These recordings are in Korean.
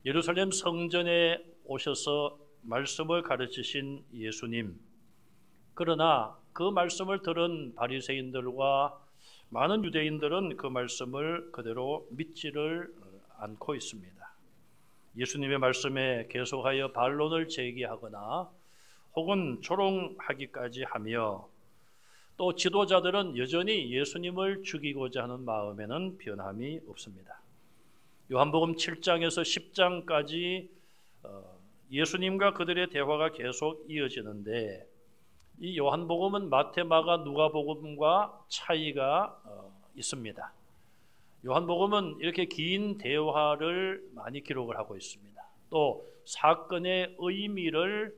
예루살렘 성전에 오셔서 말씀을 가르치신 예수님. 그러나 그 말씀을 들은 바리새인들과 많은 유대인들은 그 말씀을 그대로 믿지를 않고 있습니다. 예수님의 말씀에 계속하여 반론을 제기하거나 혹은 조롱하기까지 하며, 또 지도자들은 여전히 예수님을 죽이고자 하는 마음에는 변함이 없습니다. 요한복음 7장에서 10장까지 예수님과 그들의 대화가 계속 이어지는데, 이 요한복음은 마태, 마가, 누가복음과 차이가 있습니다. 요한복음은 이렇게 긴 대화를 많이 기록을 하고 있습니다. 또 사건의 의미를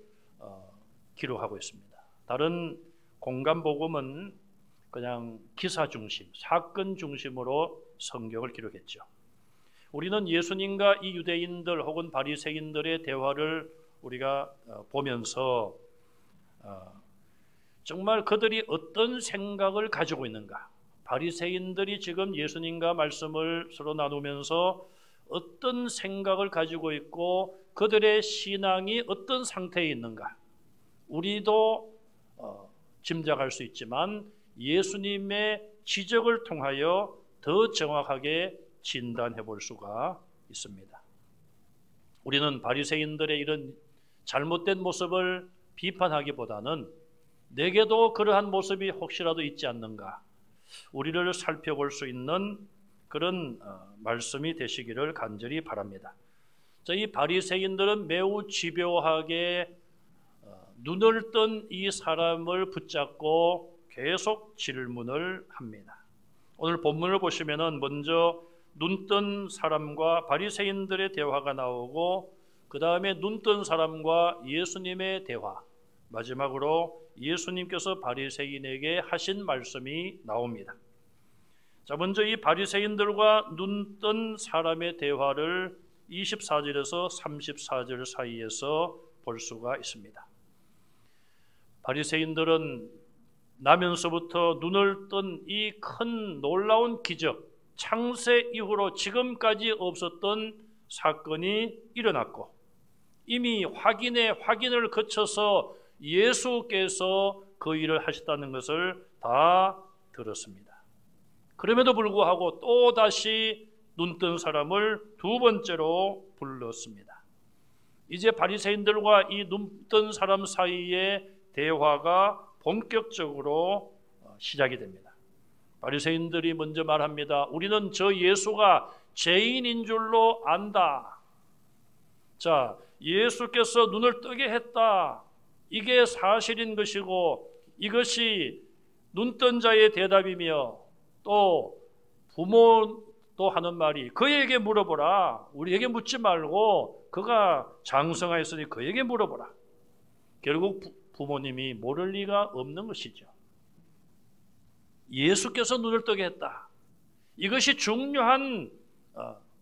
기록하고 있습니다. 다른 공간복음은 그냥 기사 중심, 사건 중심으로 성경을 기록했죠. 우리는 예수님과 이 유대인들 혹은 바리새인들의 대화를 우리가 보면서 정말 그들이 어떤 생각을 가지고 있는가, 바리새인들이 지금 예수님과 말씀을 서로 나누면서 어떤 생각을 가지고 있고 그들의 신앙이 어떤 상태에 있는가, 우리도 짐작할 수 있지만 예수님의 지적을 통하여 더 정확하게 진단해 볼 수가 있습니다. 우리는 바리새인들의 이런 잘못된 모습을 비판하기보다는 내게도 그러한 모습이 혹시라도 있지 않는가, 우리를 살펴볼 수 있는 그런 말씀이 되시기를 간절히 바랍니다. 이 바리새인들은 매우 집요하게 눈을 뜬 이 사람을 붙잡고 계속 질문을 합니다. 오늘 본문을 보시면은 먼저 눈뜬 사람과 바리새인들의 대화가 나오고, 그 다음에 눈뜬 사람과 예수님의 대화, 마지막으로 예수님께서 바리새인에게 하신 말씀이 나옵니다. 자, 먼저 이 바리새인들과 눈뜬 사람의 대화를 24절에서 34절 사이에서 볼 수가 있습니다. 바리새인들은 나면서부터 눈을 뜬 이 큰 놀라운 기적, 창세 이후로 지금까지 없었던 사건이 일어났고, 이미 확인을 거쳐서 예수께서 그 일을 하셨다는 것을 다 들었습니다. 그럼에도 불구하고 또다시 눈뜬 사람을 두 번째로 불렀습니다. 이제 바리새인들과 이 눈뜬 사람 사이에 대화가 본격적으로 시작이 됩니다. 바리새인들이 먼저 말합니다. 우리는 저 예수가 죄인인 줄로 안다. 자, 예수께서 눈을 뜨게 했다. 이게 사실인 것이고, 이것이 눈뜬 자의 대답이며, 또 부모도 하는 말이 그에게 물어보라. 우리에게 묻지 말고 그가 장성하였으니 그에게 물어보라. 결국 부모님이 모를 리가 없는 것이죠. 예수께서 눈을 뜨게 했다. 이것이 중요한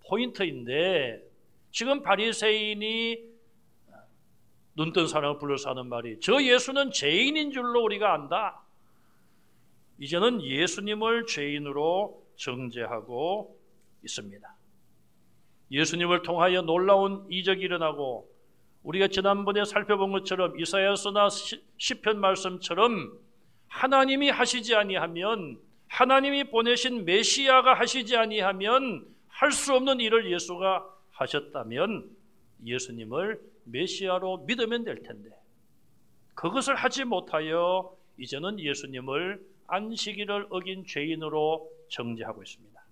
포인트인데, 지금 바리새인이 눈뜬 사람을 불러서 하는 말이 저 예수는 죄인인 줄로 우리가 안다. 이제는 예수님을 죄인으로 정죄하고 있습니다. 예수님을 통하여 놀라운 이적이 일어나고, 우리가 지난번에 살펴본 것처럼 이사야서나 시편 말씀처럼 하나님이 하시지 아니하면, 하나님이 보내신 메시아가 하시지 아니하면 할 수 없는 일을 예수가 하셨다면 예수님을 메시아로 믿으면 될 텐데, 그것을 하지 못하여 이제는 예수님을 안식일을 어긴 죄인으로 정죄하고 있습니다.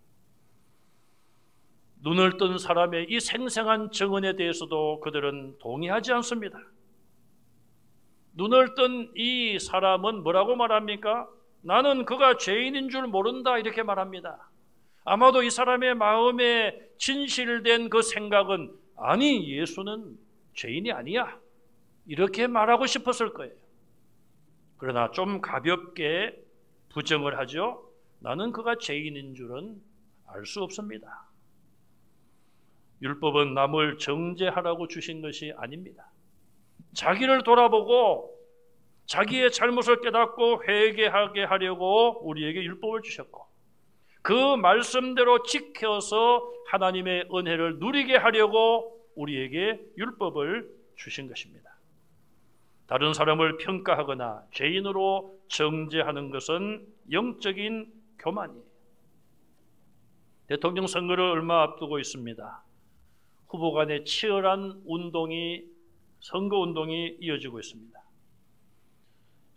눈을 뜬 사람의 이 생생한 증언에 대해서도 그들은 동의하지 않습니다. 눈을 뜬 이 사람은 뭐라고 말합니까? 나는 그가 죄인인 줄 모른다, 이렇게 말합니다. 아마도 이 사람의 마음에 진실된 그 생각은 아니, 예수는 죄인이 아니야, 이렇게 말하고 싶었을 거예요. 그러나 좀 가볍게 부정을 하죠. 나는 그가 죄인인 줄은 알 수 없습니다. 율법은 남을 정죄하라고 주신 것이 아닙니다. 자기를 돌아보고 자기의 잘못을 깨닫고 회개하게 하려고 우리에게 율법을 주셨고, 그 말씀대로 지켜서 하나님의 은혜를 누리게 하려고 우리에게 율법을 주신 것입니다. 다른 사람을 평가하거나 죄인으로 정죄하는 것은 영적인 교만이에요. 대통령 선거를 얼마 앞두고 있습니다. 후보 간의 치열한 선거운동이 이어지고 있습니다.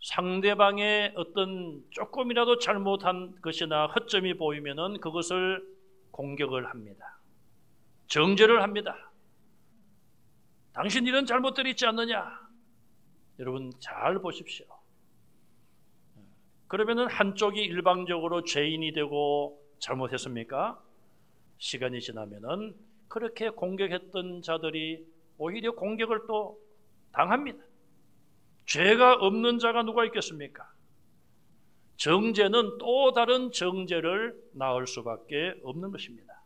상대방의 어떤 조금이라도 잘못한 것이나 허점이 보이면은 그것을 공격을 합니다. 정죄를 합니다. 당신 이런 잘못들이 있지 않느냐? 여러분 잘 보십시오. 그러면은 한쪽이 일방적으로 죄인이 되고 잘못했습니까? 시간이 지나면은 그렇게 공격했던 자들이 오히려 공격을 또 당합니다. 죄가 없는 자가 누가 있겠습니까? 정죄는 또 다른 정죄를 낳을 수밖에 없는 것입니다.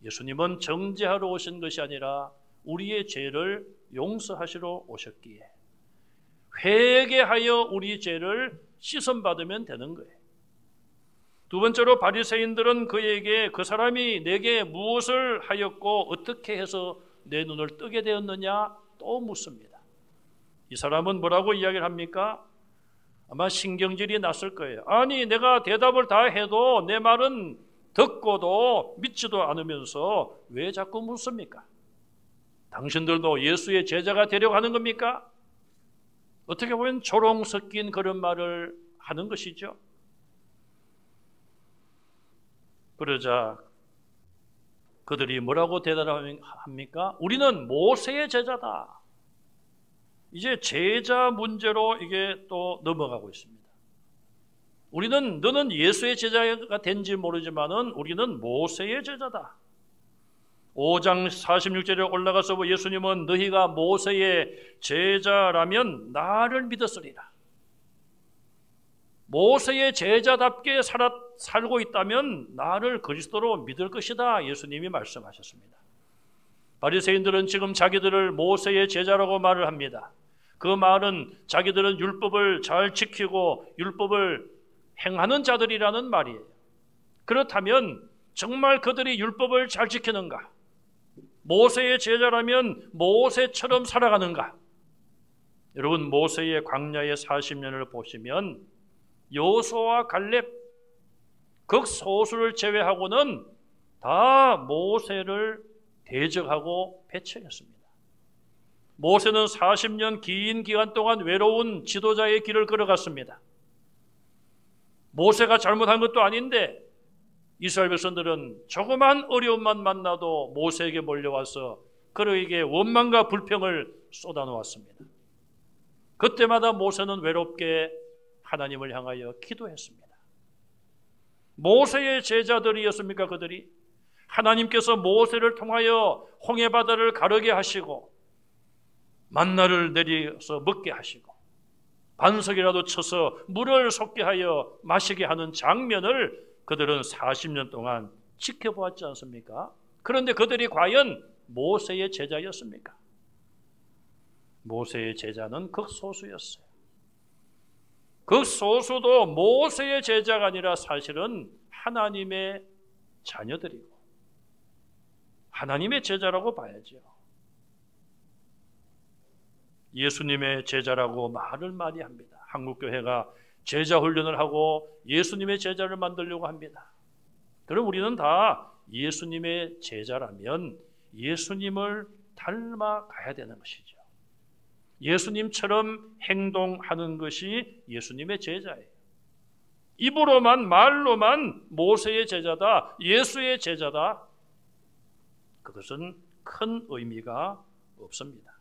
예수님은 정죄하러 오신 것이 아니라 우리의 죄를 용서하시러 오셨기에 회개하여 우리 죄를 씻음받으면 되는 거예요. 두 번째로 바리새인들은 그에게 그 사람이 내게 무엇을 하였고 어떻게 해서 내 눈을 뜨게 되었느냐 또 묻습니다. 이 사람은 뭐라고 이야기를 합니까? 아마 신경질이 났을 거예요. 아니 내가 대답을 다 해도 내 말은 듣고도 믿지도 않으면서 왜 자꾸 묻습니까? 당신들도 예수의 제자가 되려고 하는 겁니까? 어떻게 보면 조롱 섞인 그런 말을 하는 것이죠. 그러자 그들이 뭐라고 대답합니까? 우리는 모세의 제자다. 이제 제자 문제로 이게 또 넘어가고 있습니다. 너는 예수의 제자가 된지 모르지만은 우리는 모세의 제자다. 5장 46절에 올라가서 예수님은 너희가 모세의 제자라면 나를 믿었으리라. 모세의 제자답게 살고 있다면 나를 그리스도로 믿을 것이다. 예수님이 말씀하셨습니다. 바리새인들은 지금 자기들을 모세의 제자라고 말을 합니다. 그 말은 자기들은 율법을 잘 지키고 율법을 행하는 자들이라는 말이에요. 그렇다면 정말 그들이 율법을 잘 지키는가? 모세의 제자라면 모세처럼 살아가는가? 여러분 모세의 광야의 40년을 보시면 여호수아와 갈렙 극소수를 제외하고는 다 모세를 대적하고 배척했습니다. 모세는 40년 긴 기간 동안 외로운 지도자의 길을 걸어갔습니다. 모세가 잘못한 것도 아닌데 이스라엘 백성들은 조그만 어려움만 만나도 모세에게 몰려와서 그에게 원망과 불평을 쏟아놓았습니다. 그때마다 모세는 외롭게 하나님을 향하여 기도했습니다. 모세의 제자들이었습니까? 그들이 하나님께서 모세를 통하여 홍해바다를 가르게 하시고 만나를 내려서 먹게 하시고 반석이라도 쳐서 물을 솟게 하여 마시게 하는 장면을 그들은 40년 동안 지켜보았지 않습니까? 그런데 그들이 과연 모세의 제자였습니까? 모세의 제자는 극소수였어요. 극소수도 모세의 제자가 아니라 사실은 하나님의 자녀들이고 하나님의 제자라고 봐야죠. 예수님의 제자라고 말을 많이 합니다. 한국교회가 제자 훈련을 하고 예수님의 제자를 만들려고 합니다. 그럼 우리는 다 예수님의 제자라면 예수님을 닮아가야 되는 것이죠. 예수님처럼 행동하는 것이 예수님의 제자예요. 입으로만 말로만 모세의 제자다, 예수의 제자다, 그것은 큰 의미가 없습니다.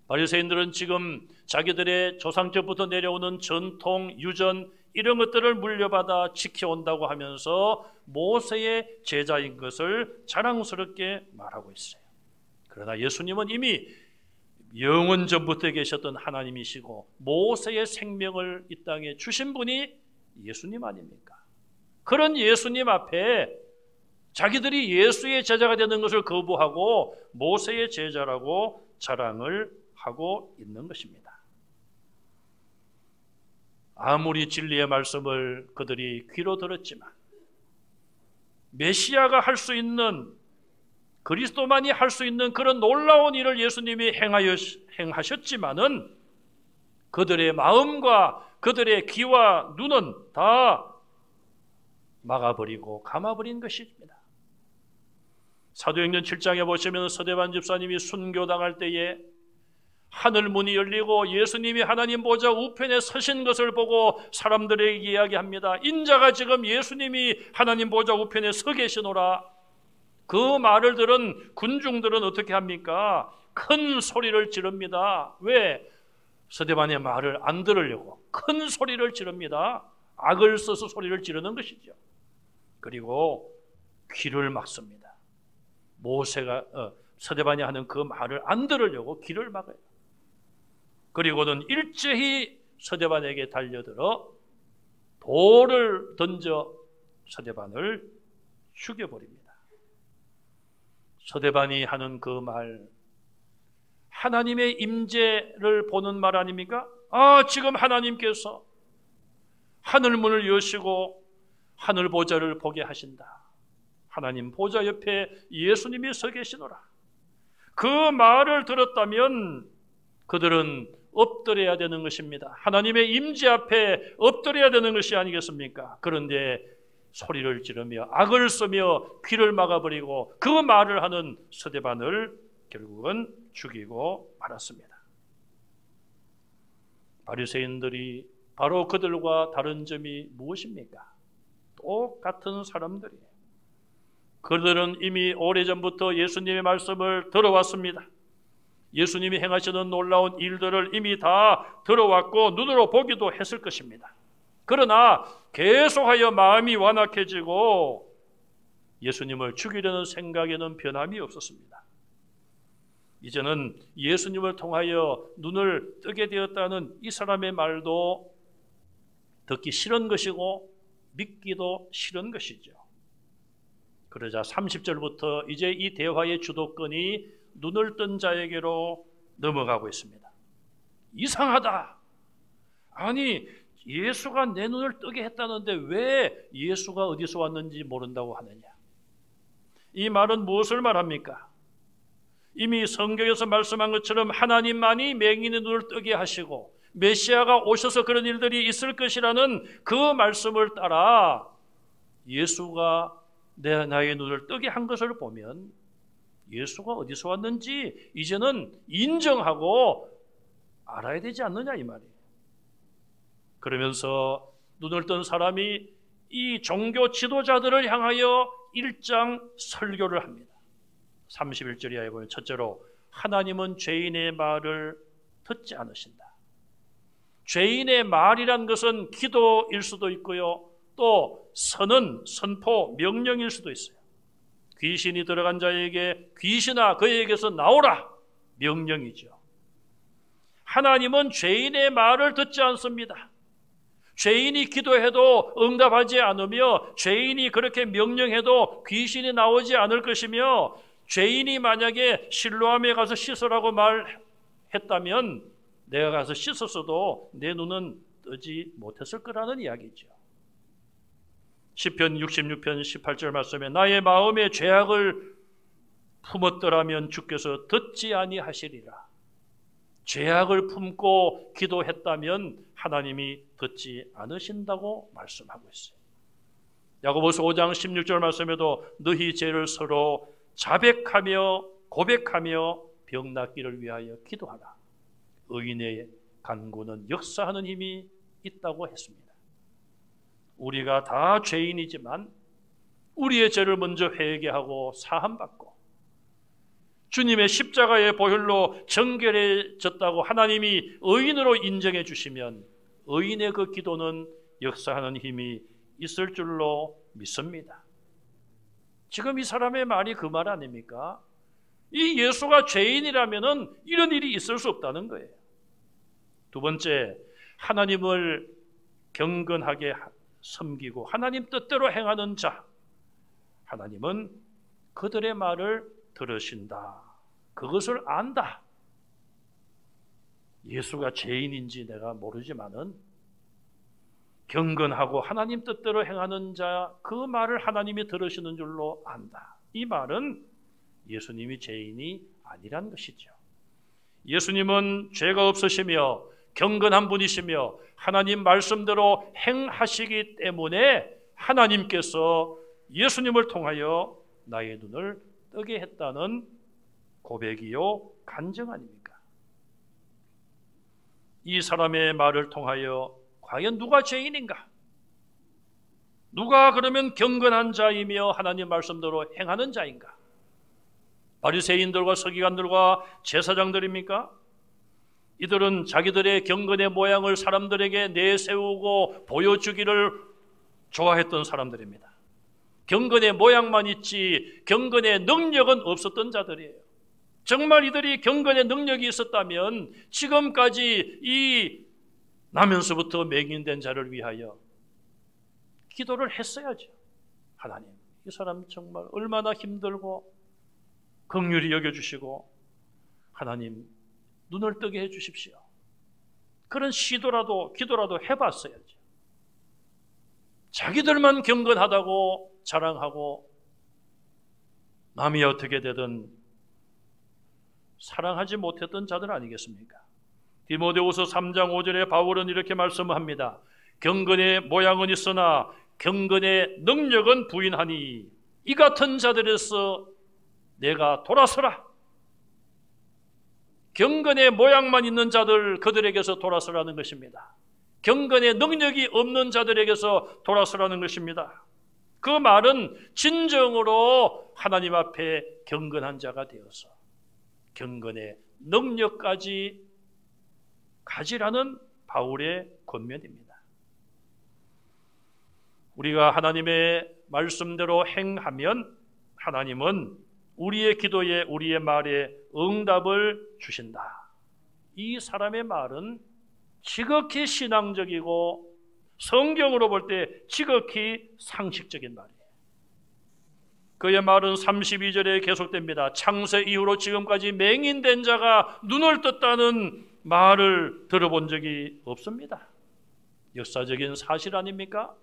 바리새인들은 지금 자기들의 조상적부터 내려오는 전통, 유전 이런 것들을 물려받아 지켜온다고 하면서 모세의 제자인 것을 자랑스럽게 말하고 있어요. 그러나 예수님은 이미 영원 전부터 계셨던 하나님이시고 모세의 생명을 이 땅에 주신 분이 예수님 아닙니까? 그런 예수님 앞에 자기들이 예수의 제자가 되는 것을 거부하고 모세의 제자라고 자랑을 하고 있는 것입니다. 아무리 진리의 말씀을 그들이 귀로 들었지만 메시아가 할 수 있는 그리스도만이 할 수 있는 그런 놀라운 일을 예수님이 행하셨지만은 그들의 마음과 그들의 귀와 눈은 다 막아버리고 감아버린 것입니다. 사도행전 7장에 보시면 서대반 집사님이 순교당할 때에 하늘 문이 열리고 예수님이 하나님 보좌 우편에 서신 것을 보고 사람들에게 이야기합니다. 인자가 지금 예수님이 하나님 보좌 우편에 서 계시노라. 그 말을 들은 군중들은 어떻게 합니까? 큰 소리를 지릅니다. 왜? 서대반의 말을 안 들으려고 큰 소리를 지릅니다. 악을 써서 소리를 지르는 것이죠. 그리고 귀를 막습니다. 모세가 서대반이 하는 그 말을 안 들으려고 귀를 막아요. 그리고는 일제히 서대반에게 달려들어 돌을 던져 서대반을 죽여버립니다. 서대반이 하는 그 말, 하나님의 임재를 보는 말 아닙니까? 지금 하나님께서 하늘 문을 여시고 하늘 보좌를 보게 하신다. 하나님 보좌 옆에 예수님이 서 계시노라. 그 말을 들었다면 그들은 엎드려야 되는 것입니다. 하나님의 임재 앞에 엎드려야 되는 것이 아니겠습니까? 그런데 소리를 지르며 악을 쓰며 귀를 막아버리고 그 말을 하는 서대반을 결국은 죽이고 말았습니다. 바리새인들이 바로 그들과 다른 점이 무엇입니까? 똑같은 사람들이에요. 그들은 이미 오래전부터 예수님의 말씀을 들어왔습니다. 예수님이 행하시는 놀라운 일들을 이미 다 들어왔고 눈으로 보기도 했을 것입니다. 그러나 계속하여 마음이 완악해지고 예수님을 죽이려는 생각에는 변함이 없었습니다. 이제는 예수님을 통하여 눈을 뜨게 되었다는 이 사람의 말도 듣기 싫은 것이고 믿기도 싫은 것이죠. 그러자 30절부터 이제 이 대화의 주도권이 눈을 뜬 자에게로 넘어가고 있습니다. 이상하다. 아니, 예수가 내 눈을 뜨게 했다는데 왜 예수가 어디서 왔는지 모른다고 하느냐? 이 말은 무엇을 말합니까? 이미 성경에서 말씀한 것처럼 하나님만이 맹인의 눈을 뜨게 하시고 메시아가 오셔서 그런 일들이 있을 것이라는 그 말씀을 따라 예수가 나의 눈을 뜨게 한 것을 보면 예수가 어디서 왔는지 이제는 인정하고 알아야 되지 않느냐 이 말이에요. 그러면서 눈을 뜬 사람이 이 종교 지도자들을 향하여 일장 설교를 합니다. 31절 이하에 보면 첫째로 하나님은 죄인의 말을 듣지 않으신다. 죄인의 말이란 것은 기도일 수도 있고요. 또 선은 선포, 명령일 수도 있어요. 귀신이 들어간 자에게 귀신아 그에게서 나오라 명령이죠. 하나님은 죄인의 말을 듣지 않습니다. 죄인이 기도해도 응답하지 않으며 죄인이 그렇게 명령해도 귀신이 나오지 않을 것이며 죄인이 만약에 실로암에 가서 씻으라고 말했다면 내가 가서 씻었어도 내 눈은 뜨지 못했을 거라는 이야기죠. 시편 66편 18절 말씀에 나의 마음에 죄악을 품었더라면 주께서 듣지 아니하시리라. 죄악을 품고 기도했다면 하나님이 듣지 않으신다고 말씀하고 있어요. 야고보서 5장 16절 말씀에도 너희 죄를 서로 자백하며 고백하며 병 낫기를 위하여 기도하라. 의인의 간구는 역사하는 힘이 있다고 했습니다. 우리가 다 죄인이지만 우리의 죄를 먼저 회개하고 사함받고 주님의 십자가의 보혈로 정결해졌다고 하나님이 의인으로 인정해 주시면 의인의 그 기도는 역사하는 힘이 있을 줄로 믿습니다. 지금 이 사람의 말이 그 말 아닙니까? 이 예수가 죄인이라면은 이런 일이 있을 수 없다는 거예요. 두 번째, 하나님을 경건하게 섬기고 하나님 뜻대로 행하는 자, 하나님은 그들의 말을 들으신다. 그것을 안다. 예수가 죄인인지 내가 모르지만은 경건하고 하나님 뜻대로 행하는 자, 그 말을 하나님이 들으시는 줄로 안다. 이 말은 예수님이 죄인이 아니란 것이죠. 예수님은 죄가 없으시며 경건한 분이시며 하나님 말씀대로 행하시기 때문에 하나님께서 예수님을 통하여 나의 눈을 뜨게 했다는 고백이요 간증 아닙니까? 이 사람의 말을 통하여 과연 누가 죄인인가? 누가 그러면 경건한 자이며 하나님 말씀대로 행하는 자인가? 바리새인들과 서기관들과 제사장들입니까? 이들은 자기들의 경건의 모양을 사람들에게 내세우고 보여주기를 좋아했던 사람들입니다. 경건의 모양만 있지 경건의 능력은 없었던 자들이에요. 정말 이들이 경건의 능력이 있었다면 지금까지 이 나면서부터 맹인된 자를 위하여 기도를 했어야죠. 하나님, 이 사람 정말 얼마나 힘들고 긍휼히 여겨주시고 하나님 눈을 뜨게 해주십시오. 그런 시도라도 기도라도 해봤어야죠. 자기들만 경건하다고 자랑하고 남이 어떻게 되든 사랑하지 못했던 자들 아니겠습니까? 디모데후서 3장 5절에 바울은 이렇게 말씀합니다. 경건의 모양은 있으나 경건의 능력은 부인하니 이 같은 자들에서 내가 돌아서라. 경건의 모양만 있는 자들, 그들에게서 돌아서라는 것입니다. 경건의 능력이 없는 자들에게서 돌아서라는 것입니다. 그 말은 진정으로 하나님 앞에 경건한 자가 되어서 경건의 능력까지 가지라는 바울의 권면입니다. 우리가 하나님의 말씀대로 행하면 하나님은 우리의 기도에 우리의 말에 응답을 주신다. 이 사람의 말은 지극히 신앙적이고 성경으로 볼 때 지극히 상식적인 말이에요. 그의 말은 32절에 계속됩니다. 창세 이후로 지금까지 맹인된 자가 눈을 떴다는 말을 들어본 적이 없습니다. 역사적인 사실 아닙니까?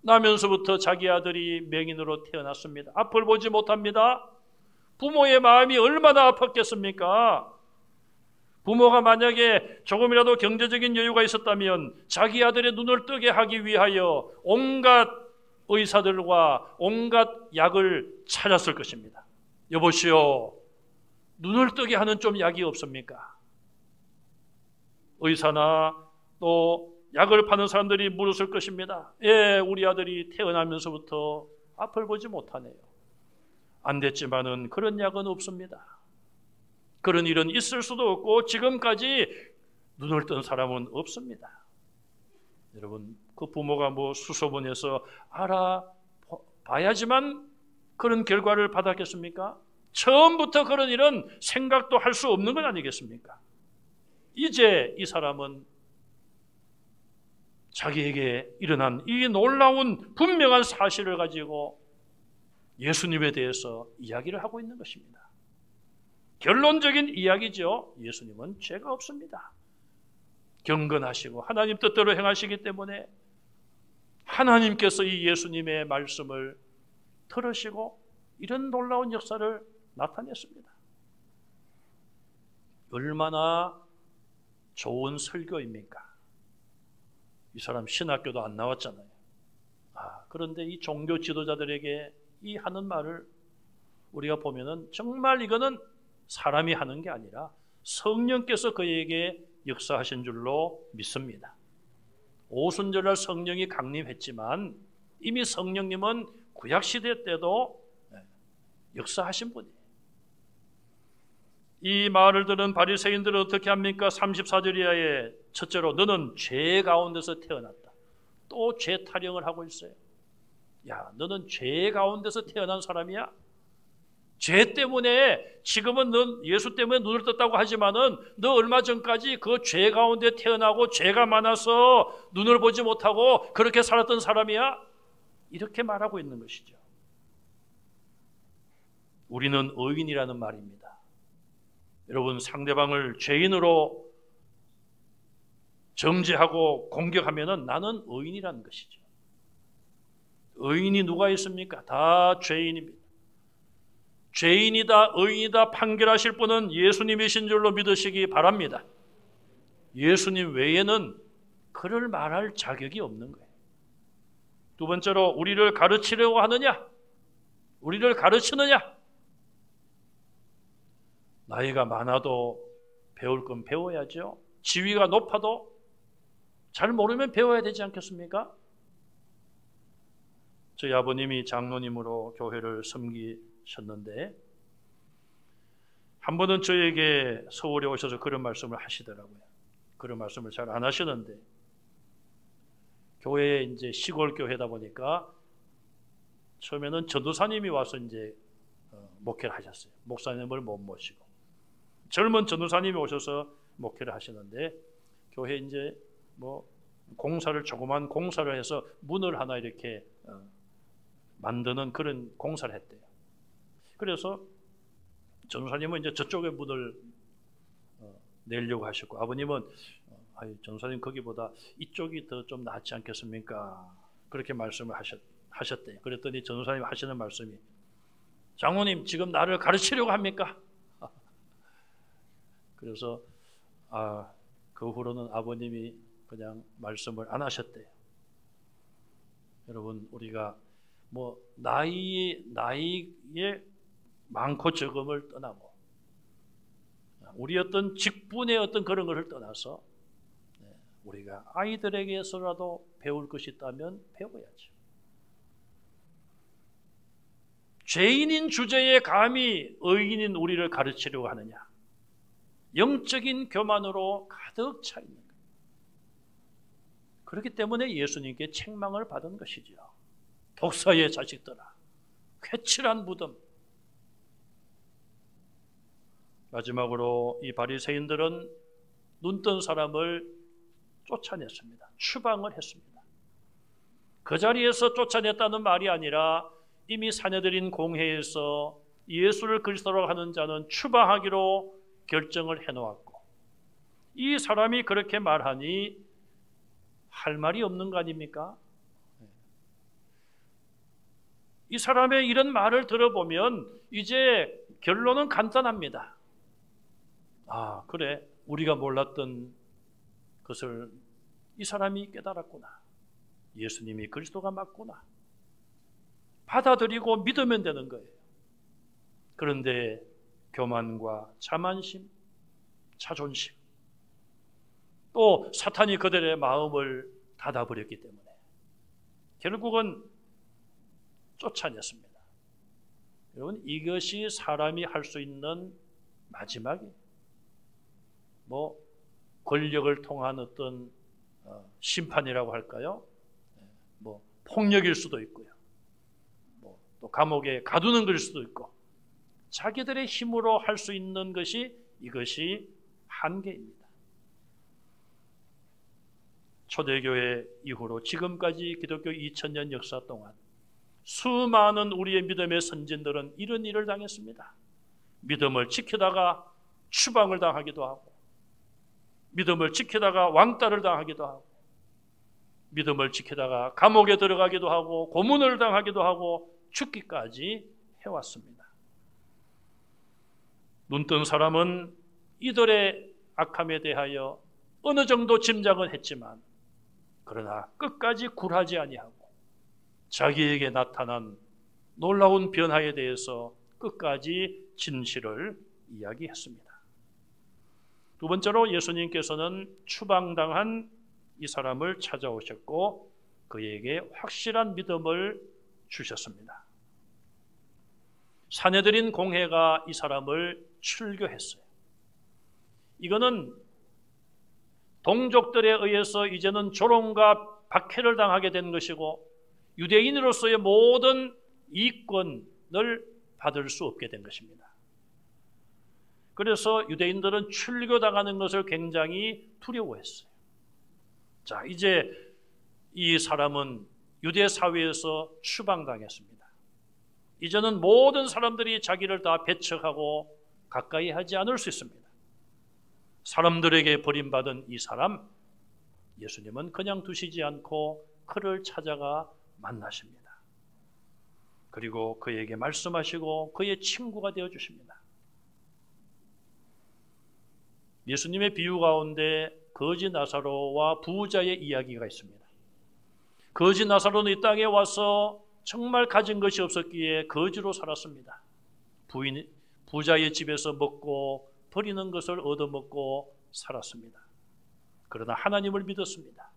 나면서부터 자기 아들이 맹인으로 태어났습니다. 앞을 보지 못합니다. 부모의 마음이 얼마나 아팠겠습니까? 부모가 만약에 조금이라도 경제적인 여유가 있었다면 자기 아들의 눈을 뜨게 하기 위하여 온갖 의사들과 온갖 약을 찾았을 것입니다. 여보시오, 눈을 뜨게 하는 좀 약이 없습니까? 의사나 또 약을 파는 사람들이 물었을 것입니다. 예, 우리 아들이 태어나면서부터 앞을 보지 못하네요. 안 됐지만은 그런 약은 없습니다. 그런 일은 있을 수도 없고 지금까지 눈을 뜬 사람은 없습니다. 여러분, 그 부모가 수소문해서 알아봐야지만 그런 결과를 받았겠습니까? 처음부터 그런 일은 생각도 할 수 없는 건 아니겠습니까? 이제 이 사람은 자기에게 일어난 이 놀라운 분명한 사실을 가지고 예수님에 대해서 이야기를 하고 있는 것입니다. 결론적인 이야기죠. 예수님은 죄가 없습니다. 경건하시고 하나님 뜻대로 행하시기 때문에 하나님께서 이 예수님의 말씀을 들으시고 이런 놀라운 역사를 나타냈습니다. 얼마나 좋은 설교입니까? 이 사람 신학교도 안 나왔잖아요. 그런데 이 종교 지도자들에게 이 하는 말을 우리가 보면은 정말 이거는 사람이 하는 게 아니라 성령께서 그에게 역사하신 줄로 믿습니다. 오순절날 성령이 강림했지만 이미 성령님은 구약시대 때도 역사하신 분이에요. 이 말을 들은 바리새인들은 어떻게 합니까? 34절 이하에 첫째로 너는 죄 가운데서 태어났다. 또 죄 타령을 하고 있어요. 야, 너는 죄 가운데서 태어난 사람이야? 죄 때문에 지금은 넌 예수 때문에 눈을 떴다고 하지만은 너 얼마 전까지 그 죄 가운데 태어나고 죄가 많아서 눈을 보지 못하고 그렇게 살았던 사람이야? 이렇게 말하고 있는 것이죠. 우리는 의인이라는 말입니다. 여러분, 상대방을 죄인으로 정죄하고 공격하면은 나는 의인이라는 것이죠. 의인이 누가 있습니까? 다 죄인입니다. 죄인이다 의인이다 판결하실 분은 예수님이신 줄로 믿으시기 바랍니다. 예수님 외에는 그를 말할 자격이 없는 거예요. 두 번째로, 우리를 가르치려고 하느냐? 우리를 가르치느냐? 나이가 많아도 배울 건 배워야죠. 지위가 높아도 잘 모르면 배워야 되지 않겠습니까? 저희 아버님이 장로님으로 교회를 섬기셨는데 한 번은 저에게 서울에 오셔서 그런 말씀을 하시더라고요. 그런 말씀을 잘 안 하시는데, 교회에 이제 시골 교회다 보니까 처음에는 전도사님이 와서 이제 목회를 하셨어요. 목사님을 못 모시고 젊은 전도사님이 오셔서 목회를 하시는데, 교회 이제 뭐 공사를, 조그만 공사를 해서 문을 하나 이렇게 만드는 그런 공사를 했대요. 그래서 전도사님은 이제 저쪽에 문을 내려고 하셨고, 아버님은 전도사님 거기보다 이쪽이 더 좀 낫지 않겠습니까? 그렇게 말씀을 하셨대요. 그랬더니 전도사님 하시는 말씀이, 장로님 지금 나를 가르치려고 합니까? 그래서 그 후로는 아버님이 그냥 말씀을 안 하셨대요. 여러분, 우리가 뭐 나이에 많고 적음을 떠나고, 우리 어떤 직분의 어떤 그런 것을 떠나서 우리가 아이들에게서라도 배울 것이 있다면 배워야죠. 죄인인 주제에 감히 의인인 우리를 가르치려고 하느냐? 영적인 교만으로 가득 차 있는 거예요. 그렇기 때문에 예수님께 책망을 받은 것이죠. 독사의 자식들아, 회칠한 무덤. 마지막으로 이 바리새인들은 눈뜬 사람을 쫓아냈습니다. 추방을 했습니다. 그 자리에서 쫓아냈다는 말이 아니라 이미 사내들인 공회에서 예수를 그리스도라고 하는 자는 추방하기로 결정을 해놓았고, 이 사람이 그렇게 말하니 할 말이 없는 거 아닙니까? 이 사람의 이런 말을 들어보면 이제 결론은 간단합니다. 그래, 우리가 몰랐던 것을 이 사람이 깨달았구나. 예수님이 그리스도가 맞구나. 받아들이고 믿으면 되는 거예요. 그런데 교만과 자만심, 자존심, 또 사탄이 그들의 마음을 닫아버렸기 때문에 결국은 쫓아냈습니다. 여러분, 이것이 사람이 할 수 있는 마지막이에요. 뭐 권력을 통한 어떤 심판이라고 할까요? 뭐 폭력일 수도 있고요. 뭐 또 감옥에 가두는 걸 수도 있고, 자기들의 힘으로 할 수 있는 것이, 이것이 한계입니다. 초대교회 이후로 지금까지 기독교 2000년 역사 동안 수많은 우리의 믿음의 선진들은 이런 일을 당했습니다. 믿음을 지키다가 추방을 당하기도 하고, 믿음을 지키다가 왕따를 당하기도 하고, 믿음을 지키다가 감옥에 들어가기도 하고, 고문을 당하기도 하고, 죽기까지 해왔습니다. 눈뜬 사람은 이들의 악함에 대하여 어느 정도 짐작은 했지만, 그러나 끝까지 굴하지 아니하고 자기에게 나타난 놀라운 변화에 대해서 끝까지 진실을 이야기했습니다. 두 번째로, 예수님께서는 추방당한 이 사람을 찾아오셨고 그에게 확실한 믿음을 주셨습니다. 사내들인 공회가 이 사람을 출교했어요. 이거는 동족들에 의해서 이제는 조롱과 박해를 당하게 된 것이고, 유대인으로서의 모든 이권을 받을 수 없게 된 것입니다. 그래서 유대인들은 출교당하는 것을 굉장히 두려워했어요. 자, 이제 이 사람은 유대 사회에서 추방당했습니다. 이제는 모든 사람들이 자기를 다 배척하고 가까이 하지 않을 수 있습니다. 사람들에게 버림받은 이 사람, 예수님은 그냥 두시지 않고 그를 찾아가 만나십니다. 그리고 그에게 말씀하시고 그의 친구가 되어주십니다. 예수님의 비유 가운데 거지 나사로와 부자의 이야기가 있습니다. 거지 나사로는 이 땅에 와서 정말 가진 것이 없었기에 거지로 살았습니다. 부자의 집에서 먹고 버리는 것을 얻어먹고 살았습니다. 그러나 하나님을 믿었습니다.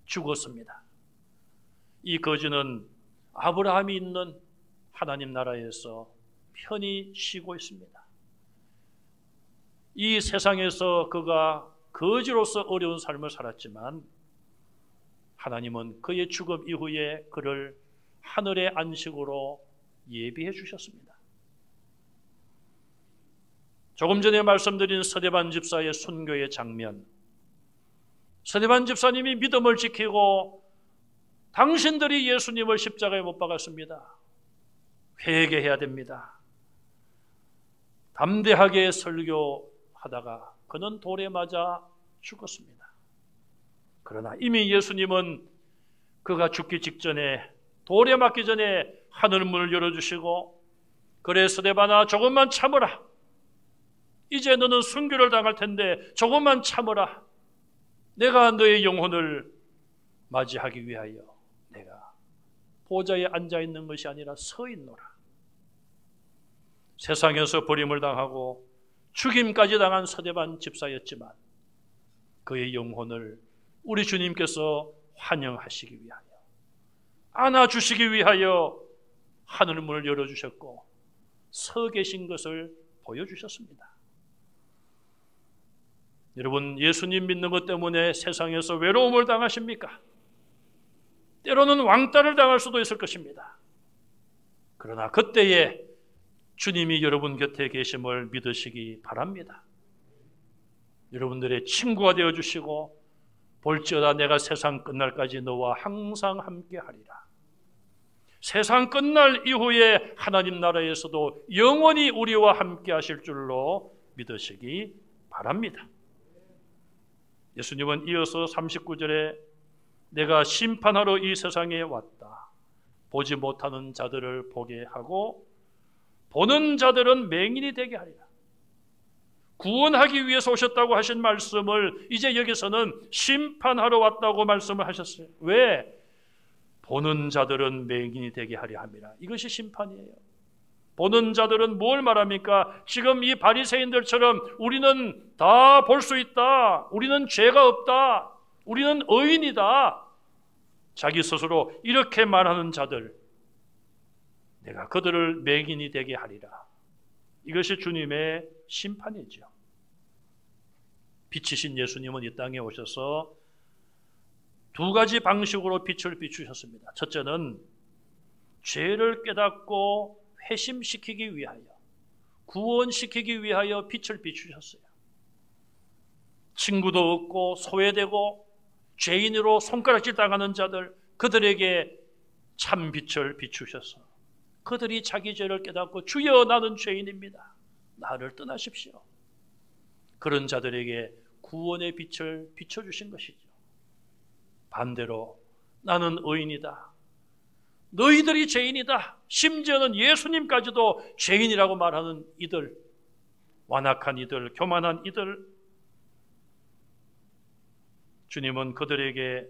죽었습니다. 이 거지는 아브라함이 있는 하나님 나라에서 편히 쉬고 있습니다. 이 세상에서 그가 거지로서 어려운 삶을 살았지만 하나님은 그의 죽음 이후에 그를 하늘의 안식으로 예비해 주셨습니다. 조금 전에 말씀드린 서대반 집사의 순교의 장면, 서대반 집사님이 믿음을 지키고 당신들이 예수님을 십자가에 못 박았습니다. 회개해야 됩니다. 담대하게 설교하다가 그는 돌에 맞아 죽었습니다. 그러나 이미 예수님은 그가 죽기 직전에, 돌에 맞기 전에 하늘문을 열어주시고, 그래 서대반아 조금만 참으라. 이제 너는 순교를 당할 텐데 조금만 참으라. 내가 너의 영혼을 맞이하기 위하여 내가 보좌에 앉아있는 것이 아니라 서 있노라. 세상에서 버림을 당하고 죽임까지 당한 서대반 집사였지만 그의 영혼을 우리 주님께서 환영하시기 위하여, 안아주시기 위하여 하늘문을 열어주셨고 서 계신 것을 보여주셨습니다. 여러분, 예수님 믿는 것 때문에 세상에서 외로움을 당하십니까? 때로는 왕따를 당할 수도 있을 것입니다. 그러나 그때에 주님이 여러분 곁에 계심을 믿으시기 바랍니다. 여러분들의 친구가 되어주시고 볼지어다 내가 세상 끝날까지 너와 항상 함께하리라. 세상 끝날 이후에 하나님 나라에서도 영원히 우리와 함께하실 줄로 믿으시기 바랍니다. 예수님은 이어서 39절에 내가 심판하러 이 세상에 왔다. 보지 못하는 자들을 보게 하고 보는 자들은 맹인이 되게 하리라. 구원하기 위해서 오셨다고 하신 말씀을 이제 여기서는 심판하러 왔다고 말씀을 하셨어요. 왜? 보는 자들은 맹인이 되게 하려 함이라. 이것이 심판이에요. 보는 자들은 뭘 말합니까? 지금 이 바리새인들처럼 우리는 다 볼 수 있다, 우리는 죄가 없다, 우리는 의인이다, 자기 스스로 이렇게 말하는 자들, 내가 그들을 맹인이 되게 하리라. 이것이 주님의 심판이죠. 빛이신 예수님은 이 땅에 오셔서 두 가지 방식으로 빛을 비추셨습니다. 첫째는 죄를 깨닫고 회심시키기 위하여, 구원시키기 위하여 빛을 비추셨어요. 친구도 없고 소외되고 죄인으로 손가락질 당하는 자들, 그들에게 참 빛을 비추셔서 그들이 자기 죄를 깨닫고 주여 나는 죄인입니다, 나를 떠나십시오, 그런 자들에게 구원의 빛을 비춰주신 것이죠. 반대로 나는 의인이다, 너희들이 죄인이다, 심지어는 예수님까지도 죄인이라고 말하는 이들, 완악한 이들, 교만한 이들, 주님은 그들에게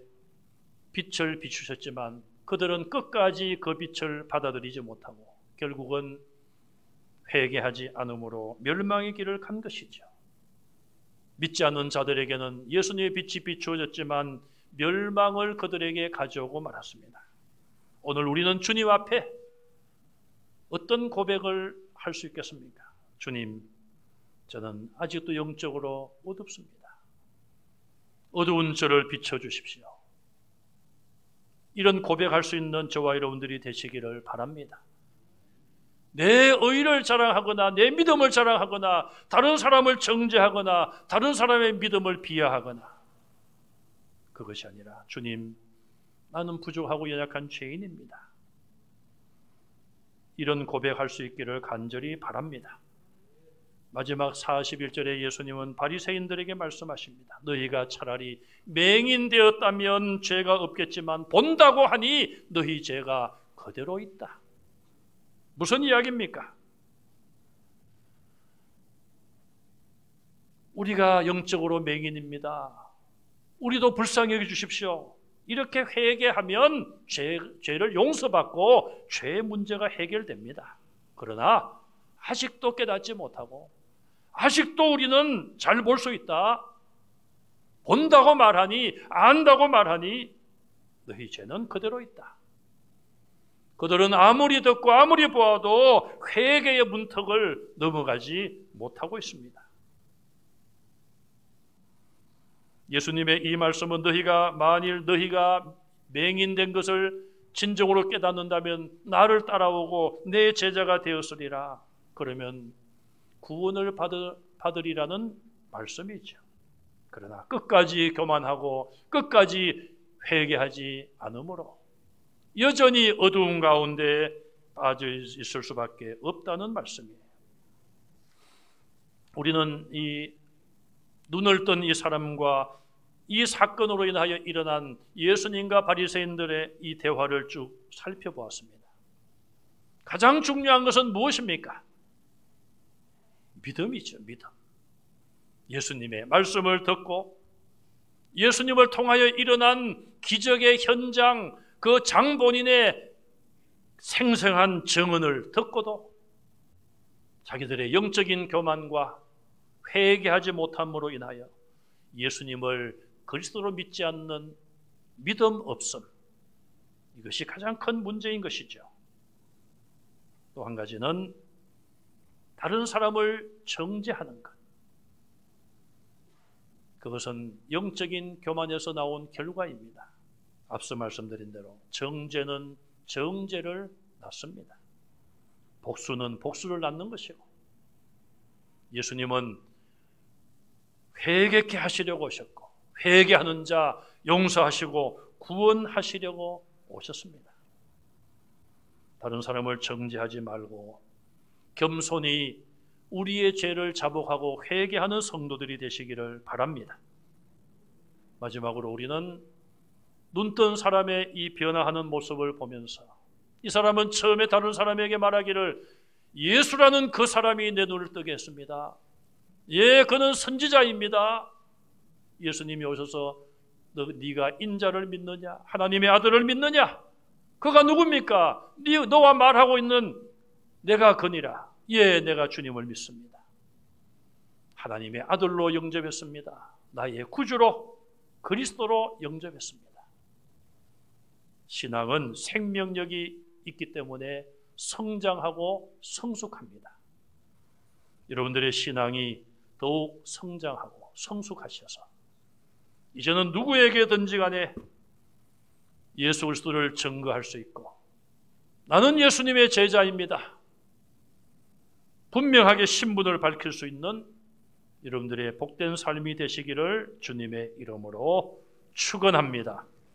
빛을 비추셨지만 그들은 끝까지 그 빛을 받아들이지 못하고 결국은 회개하지 않음으로 멸망의 길을 간 것이죠. 믿지 않는 자들에게는 예수님의 빛이 비추어졌지만 멸망을 그들에게 가져오고 말았습니다. 오늘 우리는 주님 앞에 어떤 고백을 할 수 있겠습니까? 주님, 저는 아직도 영적으로 어둡습니다. 어두운 저를 비춰주십시오. 이런 고백할 수 있는 저와 여러분들이 되시기를 바랍니다. 내 의를 자랑하거나 내 믿음을 자랑하거나 다른 사람을 정죄하거나 다른 사람의 믿음을 비하하거나, 그것이 아니라 주님, 나는 부족하고 연약한 죄인입니다. 이런 고백할 수 있기를 간절히 바랍니다. 마지막 41절에 예수님은 바리새인들에게 말씀하십니다. 너희가 차라리 맹인 되었다면 죄가 없겠지만 본다고 하니 너희 죄가 그대로 있다. 무슨 이야기입니까? 우리가 영적으로 맹인입니다. 우리도 불쌍히 여겨주십시오. 이렇게 회개하면 죄를 용서받고 죄의 문제가 해결됩니다. 그러나 아직도 깨닫지 못하고 아직도 우리는 잘 볼 수 있다. 본다고 말하니 안다고 말하니 너희 죄는 그대로 있다. 그들은 아무리 듣고 아무리 보아도 회개의 문턱을 넘어가지 못하고 있습니다. 예수님의 이 말씀은 만일 너희가 맹인된 것을 진정으로 깨닫는다면 나를 따라오고 내 제자가 되었으리라. 그러면 구원을 받으리라는 말씀이죠. 그러나 끝까지 교만하고 끝까지 회개하지 않으므로 여전히 어두운 가운데 빠져 있을 수밖에 없다는 말씀이에요. 우리는 이 눈을 뜬 이 사람과 이 사건으로 인하여 일어난 예수님과 바리새인들의 이 대화를 쭉 살펴보았습니다. 가장 중요한 것은 무엇입니까? 믿음이죠. 믿음. 예수님의 말씀을 듣고 예수님을 통하여 일어난 기적의 현장, 그 장본인의 생생한 증언을 듣고도 자기들의 영적인 교만과 회개하지 못함으로 인하여 예수님을 그리스도로 믿지 않는 믿음 없음, 이것이 가장 큰 문제인 것이죠. 또 한 가지는 다른 사람을 정죄하는 것. 그것은 영적인 교만에서 나온 결과입니다. 앞서 말씀드린 대로 정죄는 정죄를 낳습니다. 복수는 복수를 낳는 것이고, 예수님은 회개케 하시려고 오셨고 회개하는 자 용서하시고 구원하시려고 오셨습니다. 다른 사람을 정죄하지 말고 겸손히 우리의 죄를 자복하고 회개하는 성도들이 되시기를 바랍니다. 마지막으로 우리는 눈뜬 사람의 이 변화하는 모습을 보면서 이 사람은 처음에 다른 사람에게 말하기를 예수라는 그 사람이 내 눈을 뜨게 했습니다. 예, 그는 선지자입니다. 예수님이 오셔서 네가 인자를 믿느냐? 하나님의 아들을 믿느냐? 그가 누굽니까? 너와 말하고 있는 내가 그니라. 예, 내가 주님을 믿습니다. 하나님의 아들로 영접했습니다. 나의 구주로 그리스도로 영접했습니다. 신앙은 생명력이 있기 때문에 성장하고 성숙합니다. 여러분들의 신앙이 더욱 성장하고 성숙하셔서 이제는 누구에게든지 간에 예수 그리스도를 증거할 수 있고 나는 예수님의 제자입니다. 분명하게 신분을 밝힐 수 있는 여러분들의 복된 삶이 되시기를 주님의 이름으로 축원합니다.